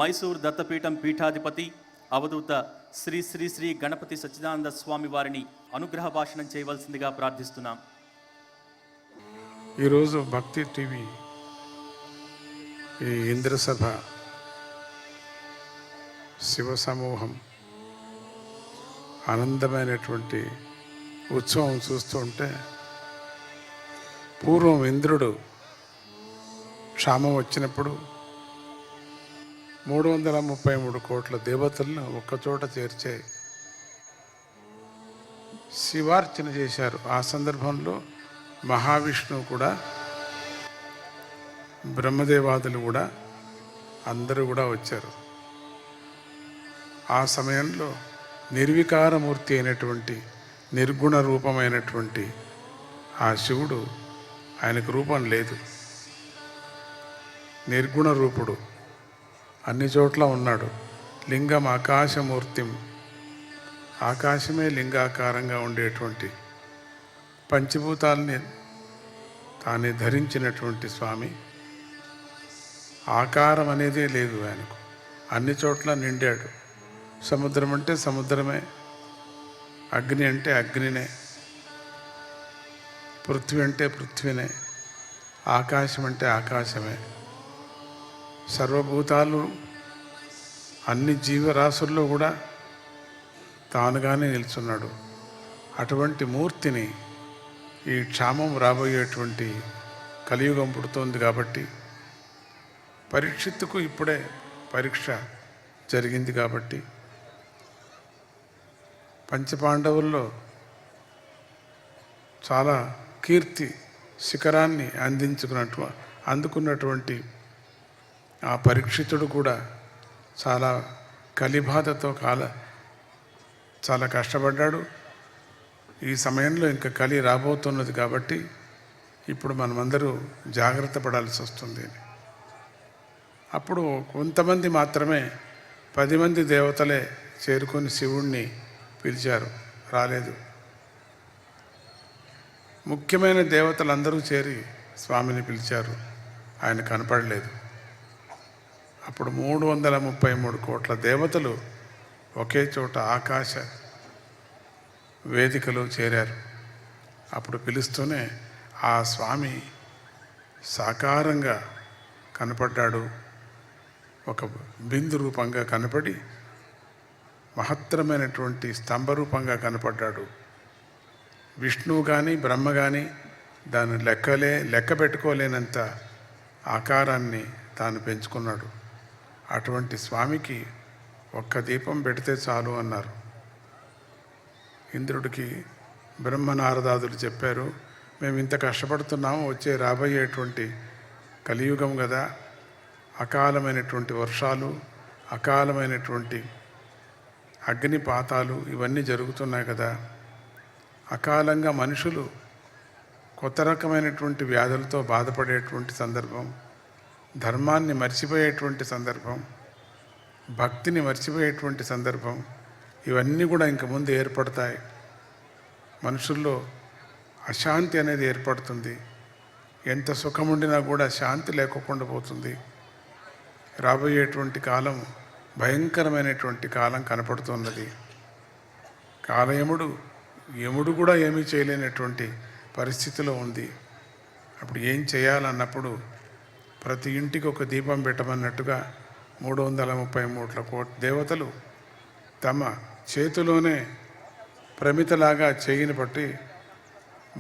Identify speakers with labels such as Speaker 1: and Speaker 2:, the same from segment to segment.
Speaker 1: మైసూర్ దత్తపీఠం పీఠాధిపతి అవధూత శ్రీ శ్రీ శ్రీ గణపతి సచ్చిదానంద స్వామి వారిని అనుగ్రహ భాషణం చేయవలసిందిగా ప్రార్థిస్తున్నాం.
Speaker 2: ఈరోజు భక్తి టీవీ ఈ ఇంద్రసభ శివ సమూహం ఆనందమైనటువంటి ఉత్సవం చూస్తూ ఉంటే, పూర్వం ఇంద్రుడు క్షామం వచ్చినప్పుడు 333 కోట్ల దేవతలను ఒక్కచోట చేర్చే శివార్చన చేశారు. ఆ సందర్భంలో మహావిష్ణువు కూడా, బ్రహ్మదేవాదులు కూడా అందరూ కూడా వచ్చారు. ఆ సమయంలో నిర్వికారమూర్తి అయినటువంటి నిర్గుణ రూపమైనటువంటి ఆ శివుడు, ఆయనకు రూపం లేదు, నిర్గుణ రూపుడు, అన్ని చోట్ల ఉన్నాడు. లింగం ఆకాశమూర్తిం, ఆకాశమే లింగాకారంగా ఉండేటువంటి పంచభూతాలని తానే ధరించినటువంటి స్వామి. ఆకారం అనేదే లేదు ఆయనకు, అన్ని చోట్ల నిండాడు. సముద్రం అంటే సముద్రమే, అగ్ని అంటే అగ్నినే, పృథ్వీ అంటే పృథ్వీనే, ఆకాశం అంటే ఆకాశమే. సర్వభూతాలు అన్ని జీవరాశుల్లో కూడా తానుగానే నిల్చున్నాడు. అటువంటి మూర్తిని ఈ క్షామం రాబోయేటువంటి కలియుగం పుడుతోంది కాబట్టి, పరీక్షిత్తుకు ఇప్పుడే పరీక్ష జరిగింది కాబట్టి, పంచపాండవుల్లో చాలా కీర్తి శిఖరాన్ని అందుకున్నటువంటి ఆ పరీక్షితుడు కూడా చాలా కలిబాధతో చాలా కష్టపడ్డాడు. ఈ సమయంలో ఇంకా కలి రాబోతున్నది కాబట్టి ఇప్పుడు మనమందరూ జాగ్రత్త పడాల్సి వస్తుంది. అప్పుడు కొంతమంది మాత్రమే, 10 మంది దేవతలే చేరుకొని శివుణ్ణి పిలిచారు, రాలేదు. ముఖ్యమైన దేవతలందరూ చేరి స్వామిని పిలిచారు, ఆయన కనపడలేదు. అప్పుడు 333 కోట్ల దేవతలు ఒకే చోట ఆకాశ వేదికలో చేరారు. అప్పుడు పిలుస్తూనే ఆ స్వామి సాకారంగా కనపడ్డాడు. ఒక బిందు రూపంగా కనపడి మహత్తరమైనటువంటి స్తంభరూపంగా కనపడ్డాడు. విష్ణువు కానీ బ్రహ్మ కానీ దాన్ని లెక్క పెట్టుకోలేనంత ఆకారాన్ని తాను పెంచుకున్నాడు. అటువంటి స్వామికి ఒక్క దీపం పెడితే చాలు అన్నారు. ఇంద్రుడికి బ్రహ్మనారదాదులు చెప్పారు, మేము ఇంత కష్టపడుతున్నాము, రాబోయేటువంటి కలియుగం కదా, అకాలమైనటువంటి వర్షాలు, అకాలమైనటువంటి అగ్నిపాతాలు ఇవన్నీ జరుగుతున్నాయి కదా, అకాలంగా మనుషులు కొత్త రకమైనటువంటి వ్యాధులతో బాధపడేటువంటి సందర్భం, ధర్మాన్ని మర్చిపోయేటువంటి సందర్భం, భక్తిని మర్చిపోయేటువంటి సందర్భం, ఇవన్నీ కూడా ఇంక ముందు ఏర్పడతాయి. మనుషుల్లో అశాంతి అనేది ఏర్పడుతుంది. ఎంత సుఖముండినా కూడా శాంతి లేకుండా పోతుంది. రాబోయేటువంటి కాలం భయంకరమైనటువంటి కాలం కనపడుతున్నది. యముడు కూడా ఏమీ చేయలేనటువంటి పరిస్థితిలో ఉంది. అప్పుడు ఏం చేయాలన్నప్పుడు ప్రతి ఇంటికి ఒక దీపం పెట్టమన్నట్టుగా 333 కోట్ల దేవతలు తమ చేతిలోనే ప్రమితలాగా చేయిని పట్టి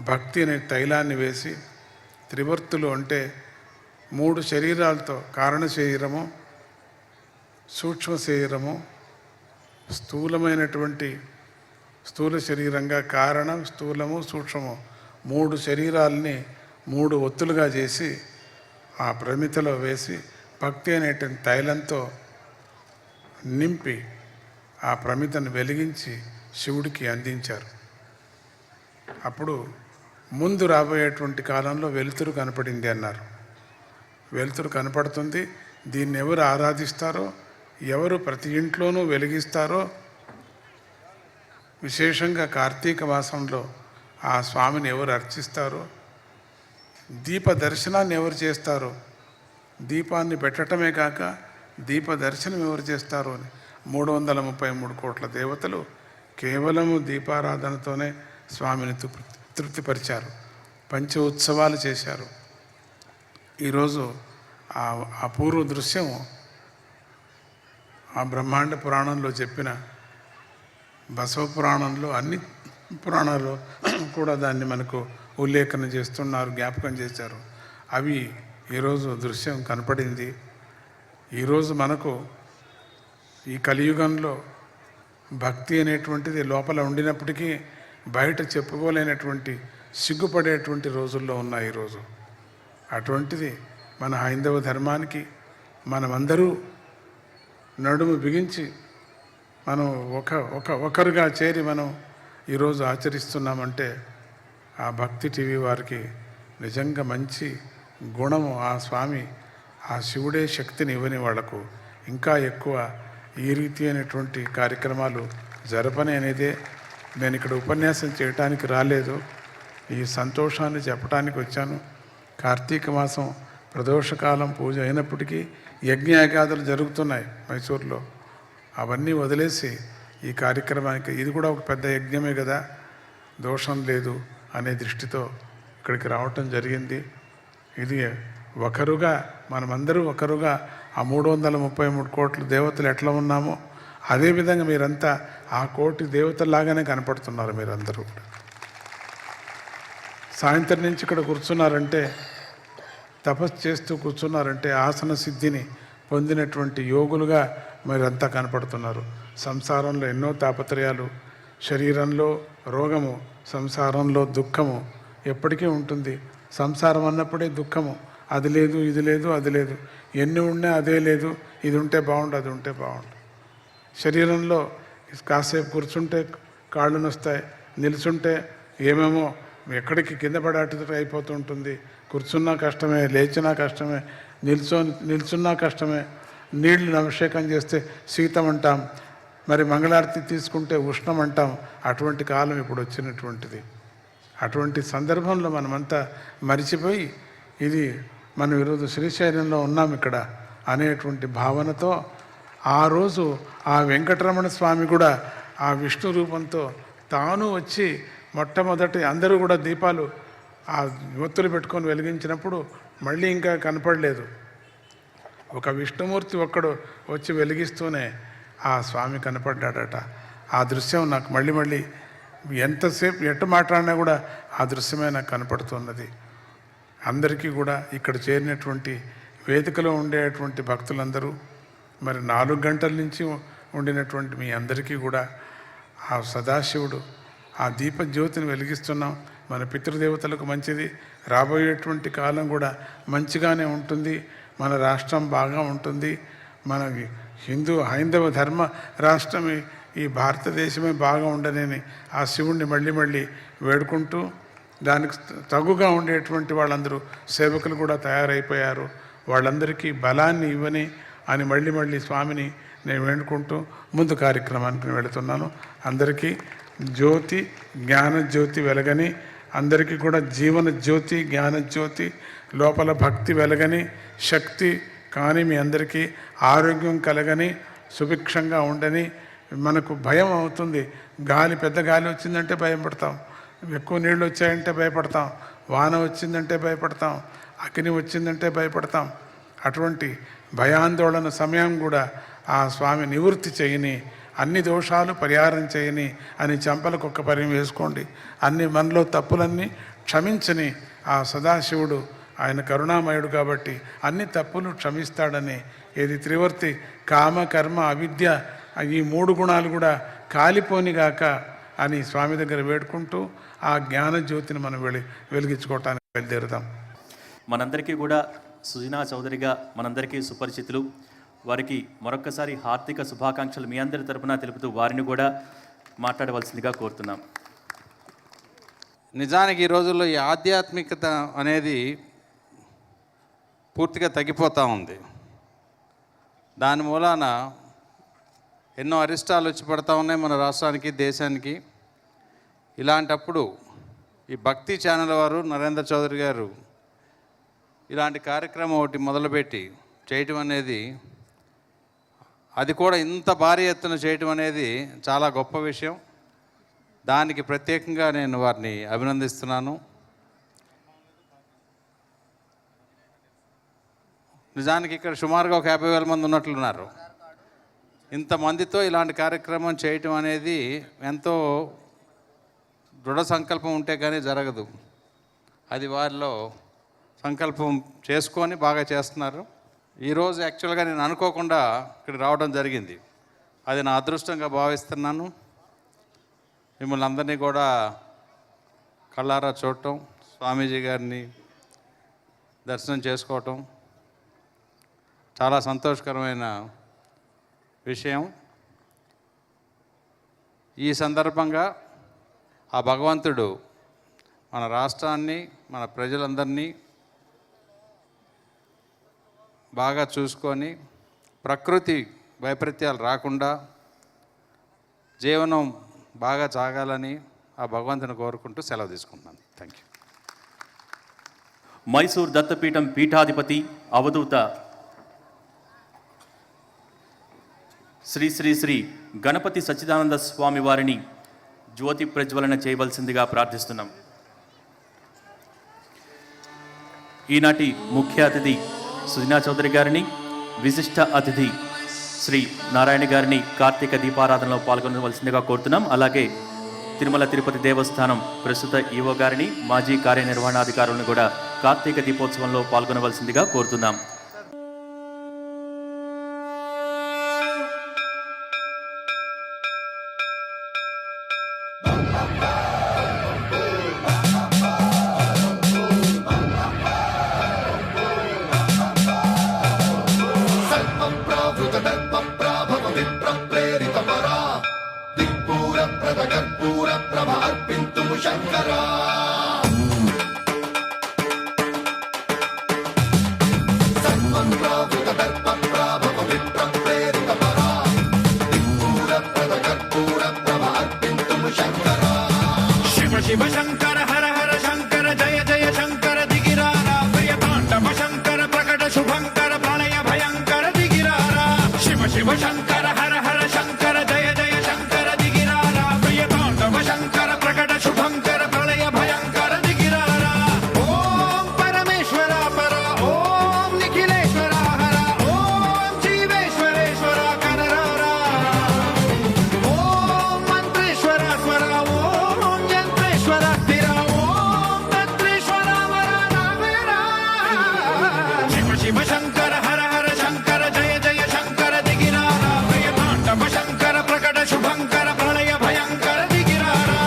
Speaker 2: భక్తి అనే తైలాన్ని వేసి, త్రివర్తులు అంటే 3 శరీరాలతో, కారణ శరీరము, సూక్ష్మ శరీరము, స్థూల శరీరంగా కారణం, స్థూలము, సూక్ష్మము 3 శరీరాలని 3 ఒత్తులుగా చేసి ఆ ప్రమితలో వేసి భక్తి అనేటువంటి తైలంతో నింపి ఆ ప్రమితను వెలిగించి శివుడికి అందించారు. అప్పుడు ముందు రాబోయేటువంటి కాలంలో వెలుతురు కనపడింది అన్నారు. వెలుతురు కనపడుతుంది. దీన్ని ఎవరు ఆరాధిస్తారో, ఎవరు ప్రతి ఇంట్లోనూ వెలిగిస్తారో, విశేషంగా కార్తీక మాసంలో ఆ స్వామిని ఎవరు అర్చిస్తారో, దీప దర్శనాన్ని ఎవరు చేస్తారో, దీపాన్ని పెట్టడమే కాక దీప దర్శనం ఎవరు చేస్తారు అని 333 కోట్ల దేవతలు కేవలము దీపారాధనతోనే స్వామిని తృప్తిపరిచారు. పంచ ఉత్సవాలు చేశారు. ఈరోజు ఆ అపూర్వ దృశ్యం ఆ బ్రహ్మాండ పురాణంలో చెప్పిన బసవ పురాణంలో అన్ని పురాణాల్లో కూడా దాన్ని మనకు ఉల్లేఖన చేస్తున్నారు, జ్ఞాపకం చేశారు. అవి ఈరోజు దృశ్యం కనపడింది. ఈరోజు మనకు ఈ కలియుగంలో భక్తి అనేటువంటిది లోపల ఉండినప్పటికీ బయట చెప్పుకోలేనటువంటి సిగ్గుపడేటువంటి రోజుల్లో ఉన్నాయి ఈరోజు. అటువంటిది మన హైందవ ధర్మానికి మనమందరూ నడుము బిగించి మనం ఒకరుగా చేరి మనం ఈరోజు ఆచరిస్తున్నామంటే ఆ భక్తి టీవీ వారికి నిజంగా మంచి గుణము, ఆ స్వామి ఆ శివుడే శక్తిని ఇవ్వని వాళ్లకు ఇంకా ఎక్కువ ఈ రీతి అయినటువంటి కార్యక్రమాలు జరపని అనేదే. నేను ఇక్కడ ఉపన్యాసం చేయటానికి రాలేదు, ఈ సంతోషాన్ని చెప్పడానికి వచ్చాను. కార్తీక మాసం ప్రదోషకాలం పూజ అయినప్పటికీ యజ్ఞయాగాదులు జరుగుతున్నాయి మైసూరులో. అవన్నీ వదిలేసి ఈ కార్యక్రమానికి, ఇది కూడా ఒక పెద్ద యజ్ఞమే కదా, దోషం లేదు అనే దృష్టితో ఇక్కడికి రావటం జరిగింది. ఇది ఒకరుగా మనమందరూ ఒకరుగా ఆ 333 కోట్ల దేవతలు ఎట్లా ఉన్నామో అదేవిధంగా మీరంతా ఆ కోటి దేవతల్లాగానే కనపడుతున్నారు. మీరందరూ సాయంత్రం నుంచి ఇక్కడ కూర్చున్నారంటే, తపస్సు చేస్తూ కూర్చున్నారంటే ఆసన సిద్ధిని పొందినటువంటి యోగులుగా మీరంతా కనపడుతున్నారు. సంసారంలో ఎన్నో తాపత్రయాలు, శరీరంలో రోగము, సంసారంలో దుఃఖము ఎప్పటికీ ఉంటుంది. సంసారం అన్నప్పుడే దుఃఖము, అది లేదు ఇది లేదు అది లేదు, ఎన్ని ఉన్నా అదే లేదు, ఇది ఉంటే బాగుండు అది ఉంటే బాగుండు. శరీరంలో కాసేపు కూర్చుంటే కాళ్ళు నొస్తాయి, నిల్చుంటే ఏమేమో ఎక్కడికి కింద పడేటట్టు అయిపోతూ ఉంటుంది. కూర్చున్నా కష్టమే, లేచినా కష్టమే, నిల్చున్నా కష్టమే. నీళ్లు అభిషేకం చేస్తే శీతం అంటాం, మరి మంగళారతి తీసుకుంటే ఉష్ణం అంటాం. అటువంటి కాలం ఇప్పుడు వచ్చినటువంటిది. అటువంటి సందర్భంలో మనమంతా మరిచిపోయి ఇది మనం ఈరోజు శ్రీశైలంలో ఉన్నాం ఇక్కడ అనేటువంటి భావనతో ఆ రోజు ఆ వెంకటరమణ స్వామి కూడా ఆ విష్ణు రూపంతో తాను వచ్చి మొట్టమొదటి అందరూ కూడా దీపాలు ఆ ఒత్తులు పెట్టుకొని వెలిగించినప్పుడు మళ్ళీ ఇంకా కనపడలేదు. ఒక విష్ణుమూర్తి ఒక్కడు వచ్చి వెలిగిస్తూనే ఆ స్వామి కనపడ్డాడట. ఆ దృశ్యం నాకు మళ్ళీ ఎంతసేపు ఎట్టు మాట్లాడినా కూడా ఆ దృశ్యమే నాకు కనపడుతున్నది. అందరికీ కూడా ఇక్కడ చేరినటువంటి వేదికలో ఉండేటువంటి భక్తులందరూ, మరి 4 గంటల నుంచి ఉండినటువంటి మీ అందరికీ కూడా ఆ సదాశివుడు ఆ దీపజ్యోతిని వెలిగిస్తున్నాం. మన పితృదేవతలకు మంచిది, రాబోయేటువంటి కాలం కూడా మంచిగానే ఉంటుంది, మన రాష్ట్రం బాగా ఉంటుంది, మన హైందవ ధర్మ రాష్ట్రం ఈ భారతదేశమే బాగా ఉండనని ఆ శివుణ్ణి మళ్ళీ వేడుకుంటూ, దానికి తగుగా ఉండేటువంటి వాళ్ళందరూ సేవకులు కూడా తయారైపోయారు. వాళ్ళందరికీ బలాన్ని ఇవ్వని అని మళ్ళీ స్వామిని నేను వేడుకుంటూ ముందు కార్యక్రమానికి వెళుతున్నాను. అందరికీ జ్యోతి జ్ఞానజ్యోతి వెలగని, అందరికీ కూడా జీవన జ్యోతి జ్ఞానజ్యోతి లోపల భక్తి వెలగని, శక్తి కానీ మీ అందరికీ ఆరోగ్యం కలగని, సుభిక్షంగా ఉండని. మనకు భయం అవుతుంది, గాలి పెద్ద గాలి వచ్చిందంటే భయపడతాం, ఎక్కువ నీళ్ళు వచ్చాయంటే భయపడతాం, వాన వచ్చిందంటే భయపడతాం, అగ్ని వచ్చిందంటే భయపడతాం. అటువంటి భయాందోళన సమయం కూడా ఆ స్వామి నివృత్తి చేయని, అన్ని దోషాలు పరిహారం చేయని అని చెంపలకు ఒక్క పరిం వేసుకోండి. అన్ని మనలో తప్పులన్నీ క్షమించని ఆ సదాశివుడు, ఆయన కరుణామయుడు కాబట్టి అన్ని తప్పులు క్షమిస్తాడని, ఏది త్రివర్తి కామ కర్మ అవిద్య ఈ 3 గుణాలు కూడా కాలిపోనిగాక అని స్వామి దగ్గర వేడుకుంటూ ఆ జ్ఞానజ్యోతిని మనం వెలిగించుకోవటానికి బయలుదేరుదాం.
Speaker 1: మనందరికీ కూడా సుజనా చౌదరిగా మనందరికీ సుపరిచితులు. వారికి మరొక్కసారి హార్దిక శుభాకాంక్షలు మీ అందరి తరపున తెలుపుతూ వారిని కూడా మాట్లాడవలసిందిగా కోరుతున్నాం.
Speaker 3: నిజానికి ఈ రోజుల్లో ఈ ఆధ్యాత్మికత అనేది పూర్తిగా తగ్గిపోతూ ఉంది. దాని మూలాన ఎన్నో అరిష్టాలు వచ్చి పడతా ఉన్నాయి మన రాష్ట్రానికి, దేశానికి. ఇలాంటప్పుడు ఈ భక్తి ఛానల్ వారు, నరేంద్ర చౌదరి గారు ఇలాంటి కార్యక్రమం ఒకటి మొదలుపెట్టి చేయటం అనేది అది కూడా ఇంత భారీ ఎత్తున చేయటం అనేది చాలా గొప్ప విషయం. దానికి ప్రత్యేకంగా నేను వారిని అభినందిస్తున్నాను. నిజానికి ఇక్కడ సుమారుగా ఒక 50,000 మంది ఉన్నట్లున్నారు. ఇంతమందితో ఇలాంటి కార్యక్రమం చేయటం అనేది ఎంతో దృఢ సంకల్పం ఉంటే కానీ జరగదు. అది వారిలో సంకల్పం చేసుకొని బాగా చేస్తున్నారు. ఈరోజు యాక్చువల్గా నేను అనుకోకుండా ఇక్కడికి రావడం జరిగింది. అది నా అదృష్టంగా భావిస్తున్నాను. మిమ్మల్ని అందరినీ కూడా కళ్ళారా చూడటం, స్వామీజీ గారిని దర్శనం చేసుకోవటం చాలా సంతోషకరమైన విషయం. ఈ సందర్భంగా ఆ భగవంతుడు మన రాష్ట్రాన్ని, మన ప్రజలందరినీ బాగా చూసుకొని ప్రకృతి వైపరీత్యాలు రాకుండా జీవనం బాగా సాగాలని ఆ భగవంతుని కోరుకుంటూ సెలవు తీసుకుంటున్నాను. Thank you.
Speaker 1: మైసూర్ దత్తపీఠం పీఠాధిపతి అవధూత శ్రీ శ్రీ శ్రీ గణపతి సచ్చిదానంద స్వామి వారిని జ్యోతి ప్రజ్వలన చేయవలసిందిగా ప్రార్థిస్తున్నాం. ఈనాటి ముఖ్య అతిథి సుజనా చౌదరి గారిని, విశిష్ట అతిథి శ్రీ నారాయణ గారిని కార్తీక దీపారాధనలో పాల్గొనవలసిందిగా కోరుతున్నాం. అలాగే తిరుమల తిరుపతి దేవస్థానం ప్రస్తుత ఈవో గారిని, మాజీ కార్యనిర్వహణాధికారులను కూడా కార్తీక దీపోత్సవంలో పాల్గొనవలసిందిగా కోరుతున్నాం.
Speaker 4: శివ శంకర హర హర శంకర జయ జయ శంకర దిగిరారా ప్రియతాండవ శంకర ప్రకట శుభంకర ప్రళయ భయంకర దిగిరారా శివ శివ శంకర హర హర శంకర జయ జయ శంకర దిగిరారా ప్రియతాండవ శంకర ప్రకట శుభంకర ప్రళయ భయంకర దిగిరారా. ఓం పరమేశ్వర పర, ఓం నిఖిలేశ్వర హర, ఓం జీవేశ్వరేశ్వర కరరారా, ఓం మంత్రేశ్వర స్వర, ఓం యంత్రేశ్వర స్థిర, ఓం తంత్రేశ్వర వర నావేరా. శివ శివ శంకర హర హర శంకర జయ జయ శంకర దిగిరారా ప్రియతాండవ శంకర ప్రకట శుభంకర ప్రళయ భయంకర దిగిరారా.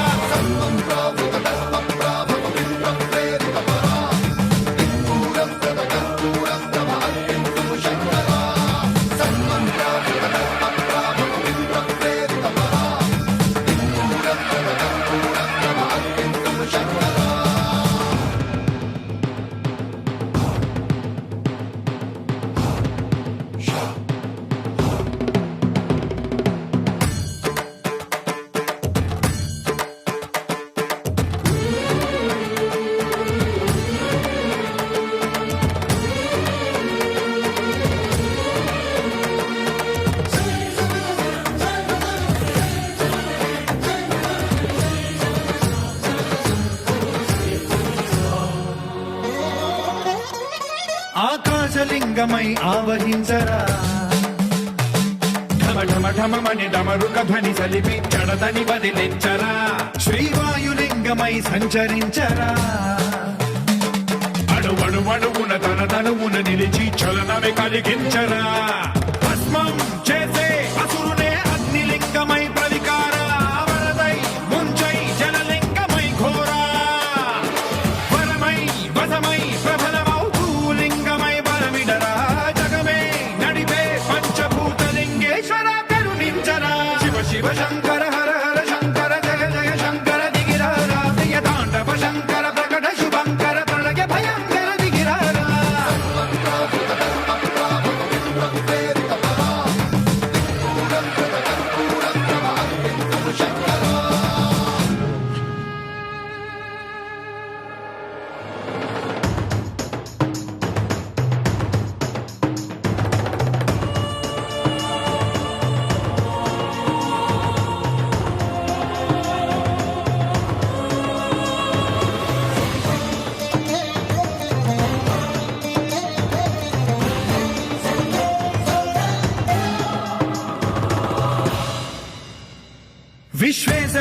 Speaker 4: ఆకాశలింగమై ఆవహించరా, ఢమ ఢమ ఢమమని డమరుక ధ్వని సలిపి చడదని వదిలించరా, శ్రీవాయులింగమై సంచరించరా, అణువణువున తన తనువున నిలిచి చలనమే కలిగించరా, భస్మం చేసే అసురునే అగ్నిలింగమై ప్రవికారా, వరదై ముంచై జలలింగమై ఘోరా, వరమై వసమై ప్రబలమౌ భూలింగమై బలమిడరా, జగమే నడిపే పంచభూతలింగేశ్వర కరుణించరా. శివ శివ శంకర హర హర శంకర జయ జయ శంకర దిగిరారా ప్రియతాండవ శంకర ప్రకట శుభంకర ప్రళయ భయంకర దిగిరారా.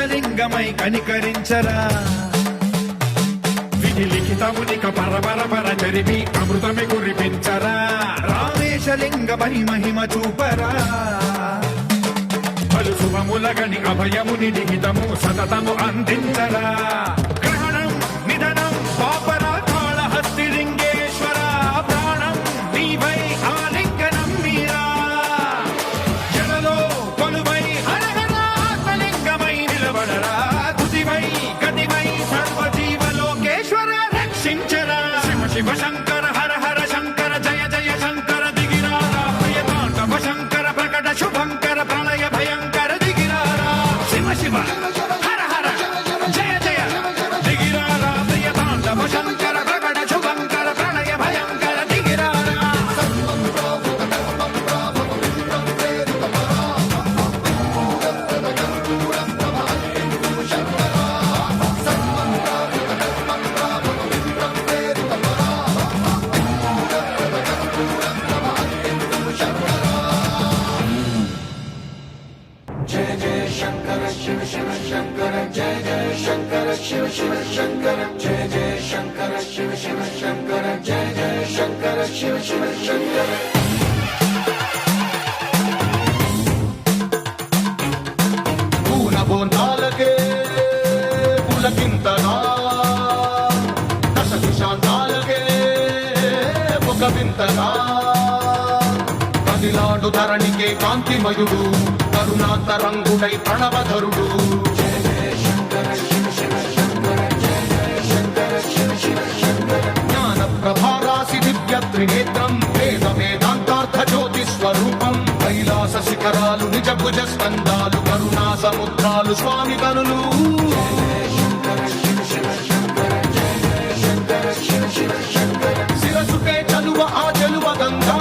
Speaker 4: రామేశలింగమై కనికరించరా విధి లిఖితమునిక పరపర జరిపి అమృతమి కురిపించరా రామేశలింగమై మహిమ చూపరా పలు శుభములగని అభయముని లిఖితము సతతము అందించరా గ్రహణం నిధనం పాపరా కాళహస్తి లింగేశ్వర ప్రాణం నీవై ఆలింగనం మీరా జలలో కొలువై హరహరాత్మలింగమై నిలబడరా తుదివై గతివై సర్వజీవలోకేశ్వర రక్షించరా శివ శివ శంకర హర హర శంకర జయ జయ శంకర దిగిరారా ప్రియతాండవ శంకర ప్రకట శుభంకర ప్రళయ భయంకర దిగిరారా శివ శివ హర హర జయ జయ దిగిరారా ప్రియతాండవ శంకర ప్రకట శుభంకర ప్రళయ భయంకర దిగిరారా
Speaker 5: పూనబోంతాలకే పులకింతగా దశ దిశాంతాలకే ఒక వింతగా కదిలాడు ధరణికే కాంతిమయుడు కరుణాంతరంగుడై ప్రణవధరుడు జ్ఞాన ప్రభారాసి దివ్య త్రినేత్రం వేద వేదాంతార్థ జ్యోతి స్వరూపం కైలాస శిఖరాలు నిజ భుజ స్కందాలు కరుణా సముద్రాలు స్వామి కనులు శిరసుకే చలువ ఆ చెలువ గంగా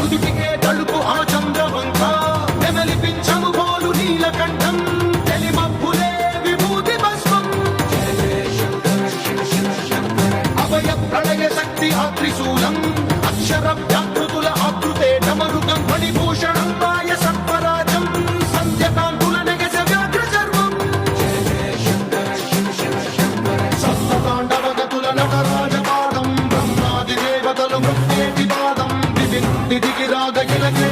Speaker 5: ఉదిటికే తలుపు ఆ చంద్రవంక నెమలిపించము పోలు నీలకంఠం తెలిమబ్బులే విభూతి భస్మం అభయ ప్రళయ శక్తి ఆ త్రిశూలం అక్షర వ్యాకృతుల ఆకృతే డమరుగం ఫణిభూషణం మాయ సత్వరాజం సంధ్యకాంతుల నెగస వ్యాఘ్ర చర్మం సప్తతాండవగతుల నటరాజపాదం బ్రహ్మాది దేవతలు మృత్యేటి పాదం వివింటి దిగిరాగ ఇలకే